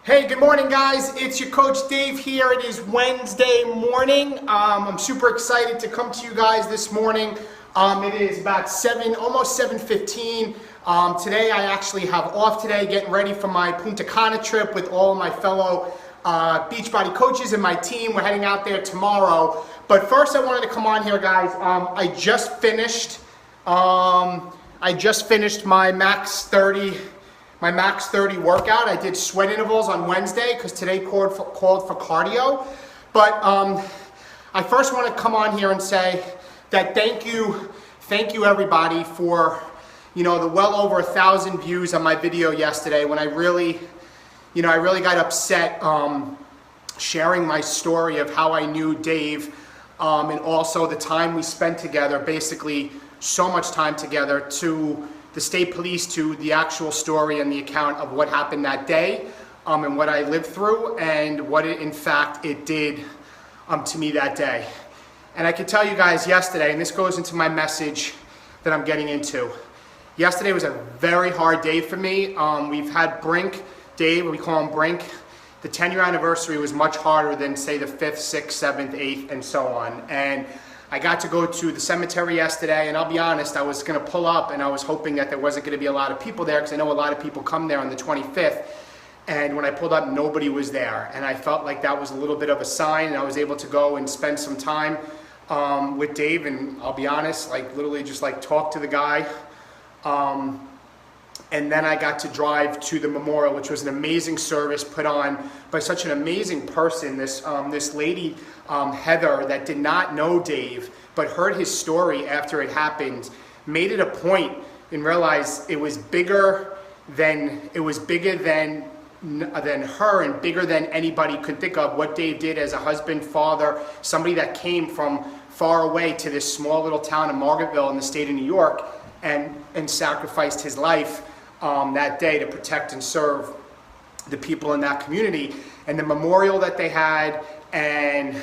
Hey, good morning, guys. It's your coach Dave here. It is Wednesday morning. I'm super excited to come to you guys this morning. It is about almost 7:15. Today I actually have off today, getting ready for my Punta Cana trip with all of my fellow Beachbody coaches and my team. We're heading out there tomorrow. But first, I wanted to come on here, guys. I just finished my Max 30 workout. I did sweat intervals on Wednesday because today called for cardio. But I first want to come on here and say that thank you everybody for the well over 1,000 views on my video yesterday when I really got upset sharing my story of how I knew Dave and also the time we spent together, basically so much time together, to the state police, to the actual story and the account of what happened that day and what I lived through and what it did to me that day. And I can tell you guys yesterday, and this goes into my message that I'm getting into. Yesterday was a very hard day for me. We've had Brink, Dave, we call him Brink. The 10-year anniversary was much harder than, say, the 5th, 6th, 7th, 8th, and so on. And I got to go to the cemetery yesterday, and I'll be honest, I was going to pull up and I was hoping that there wasn't going to be a lot of people there because I know a lot of people come there on the 25th. And when I pulled up, nobody was there. And I felt like that was a little bit of a sign, and I was able to go and spend some time with Dave, and I'll be honest, literally just talk to the guy. And then I got to drive to the memorial, which was an amazing service put on by such an amazing person. This lady, Heather, that did not know Dave, but heard his story after it happened, made it a point and realized it was bigger than her and bigger than anybody could think of. What Dave did as a husband, father, somebody that came from far away to this small little town of Margaretville in the state of New York and sacrificed his life that day to protect and serve the people in that community. And the memorial that they had and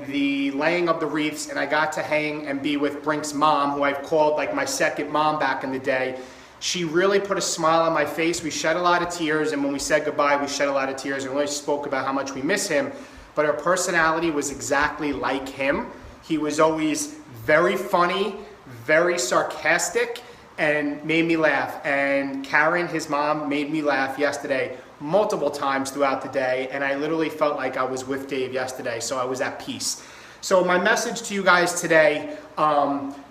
the laying of the wreaths, and I got to hang and be with Brink's mom, who I've called my second mom back in the day. She really put a smile on my face. We shed a lot of tears, and when we said goodbye, we shed a lot of tears and really spoke about how much we miss him. But her personality was exactly like him. He was always very funny, very sarcastic, and made me laugh. And Karen, his mom, made me laugh yesterday multiple times throughout the day, and I literally felt like I was with Dave yesterday, so I was at peace. So my message to you guys today,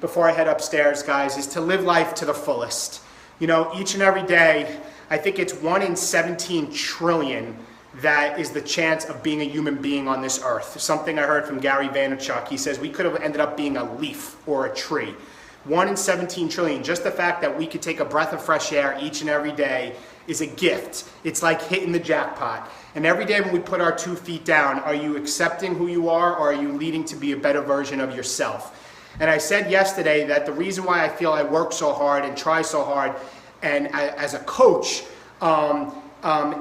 before I head upstairs, guys, is to live life to the fullest. Each and every day, I think it's 1 in 17 trillion that is the chance of being a human being on this earth. Something I heard from Gary Vaynerchuk. He says we could have ended up being a leaf or a tree. 1 in 17 trillion. Just the fact that we could take a breath of fresh air each and every day is a gift. It's like hitting the jackpot. And every day when we put our 2 feet down, are you accepting who you are, or are you leading to be a better version of yourself? And I said yesterday that the reason why I feel I work so hard and try so hard and as a coach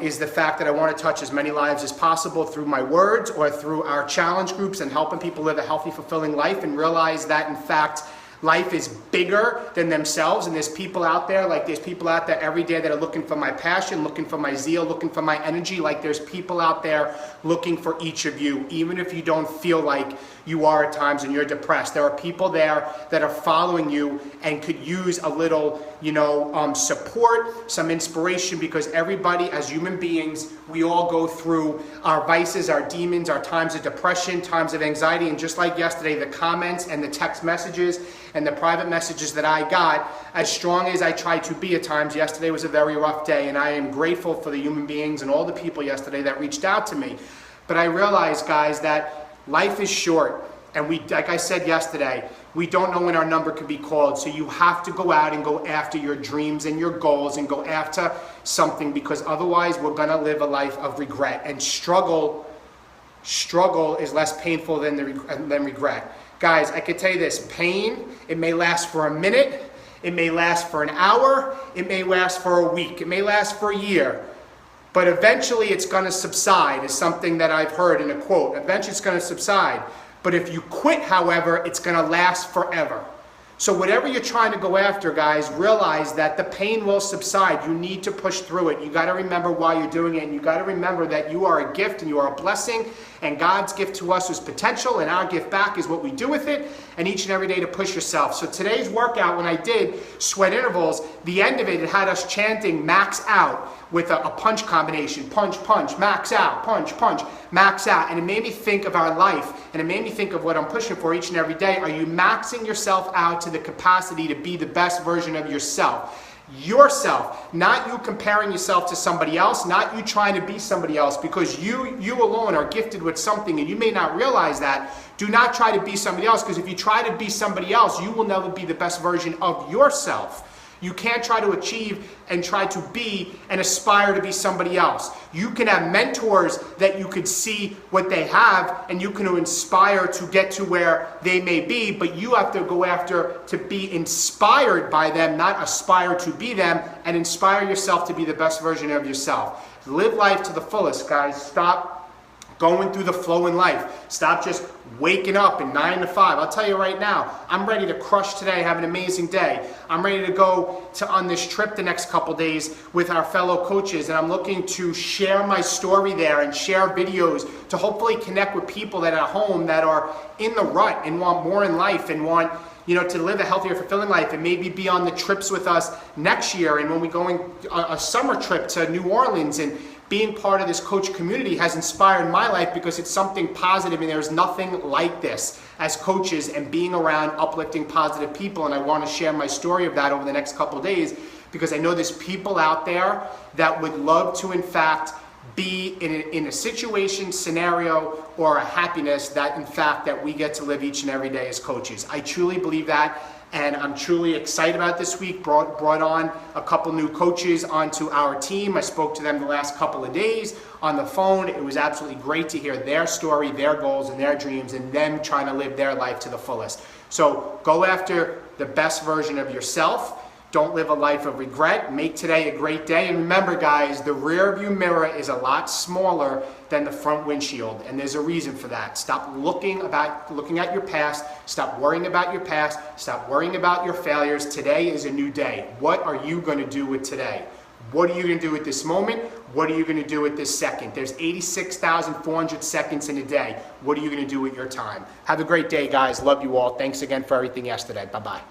is the fact that I want to touch as many lives as possible through my words or through our challenge groups and helping people live a healthy, fulfilling life and realize that, in fact, life is bigger than themselves, and there's people out there every day that are looking for my passion, looking for my zeal, looking for my energy. There's people out there looking for each of you, even if you don't feel like you are at times and you're depressed. There are people there that are following you and could use a little, support, some inspiration, because everybody, as human beings, we all go through our vices, our demons, our times of depression, times of anxiety. And just like yesterday, the comments and the text messages and the private messages that I got, as strong as I tried to be at times, yesterday was a very rough day, and I am grateful for the human beings and all the people yesterday that reached out to me. But I realized, guys, that life is short, and like I said yesterday, we don't know when our number could be called, so you have to go out and go after your dreams and your goals and go after something, because otherwise we're going to live a life of regret, and struggle is less painful than regret. Guys, I can tell you this, pain, it may last for a minute, it may last for an hour, it may last for a week, it may last for a year, but eventually it's going to subside, is something that I've heard in a quote. Eventually it's going to subside. But if you quit, however, it's going to last forever. So whatever you're trying to go after, guys, realize that the pain will subside. You need to push through it. You got to remember why you're doing it, and you got to remember that you are a gift and you are a blessing, and God's gift to us is potential, and our gift back is what we do with it, and each and every day to push yourself. So today's workout, when I did sweat intervals, the end of it, it had us chanting max out with a punch combination. Punch, punch, max out, punch, punch, max out. And it made me think of our life, and it made me think of what I'm pushing for each and every day. Are you maxing yourself out to the capacity to be the best version of yourself? Yourself, not you comparing yourself to somebody else, not you trying to be somebody else, because you alone are gifted with something, and you may not realize that. Do not try to be somebody else, because if you try to be somebody else, you will never be the best version of yourself. You can't try to achieve and try to be and aspire to be somebody else. You can have mentors that you could see what they have, and you can inspire to get to where they may be, but you have to go after to be inspired by them, not aspire to be them, and inspire yourself to be the best version of yourself. Live life to the fullest, guys. Stop going through the flow in life. Stop just waking up in 9 to 5. I'll tell you right now, I'm ready to crush today, have an amazing day. I'm ready to go on this trip the next couple days with our fellow coaches, and I'm looking to share my story there and share videos to hopefully connect with people that are at home that are in the rut and want more in life and want to live a healthier, fulfilling life, and maybe be on the trips with us next year. And when we're going a summer trip to New Orleans, and being part of this coach community has inspired my life, because it's something positive, and there's nothing like this as coaches and being around uplifting positive people. And I want to share my story of that over the next couple of days, because I know there's people out there that would love to, in fact, be in a situation, scenario, or a happiness that, in fact, that we get to live each and every day as coaches. I truly believe that. And I'm truly excited about this week. Brought on a couple new coaches onto our team. I spoke to them the last couple of days on the phone. It was absolutely great to hear their story, their goals, and their dreams, and them trying to live their life to the fullest. So go after the best version of yourself. Don't live a life of regret. Make today a great day. And remember, guys, the rear view mirror is a lot smaller than the front windshield, and there's a reason for that. Stop looking at your past. Stop worrying about your past. Stop worrying about your failures. Today is a new day. What are you going to do with today? What are you going to do with this moment? What are you going to do with this second? There's 86,400 seconds in a day. What are you going to do with your time? Have a great day, guys. Love you all. Thanks again for everything yesterday. Bye-bye.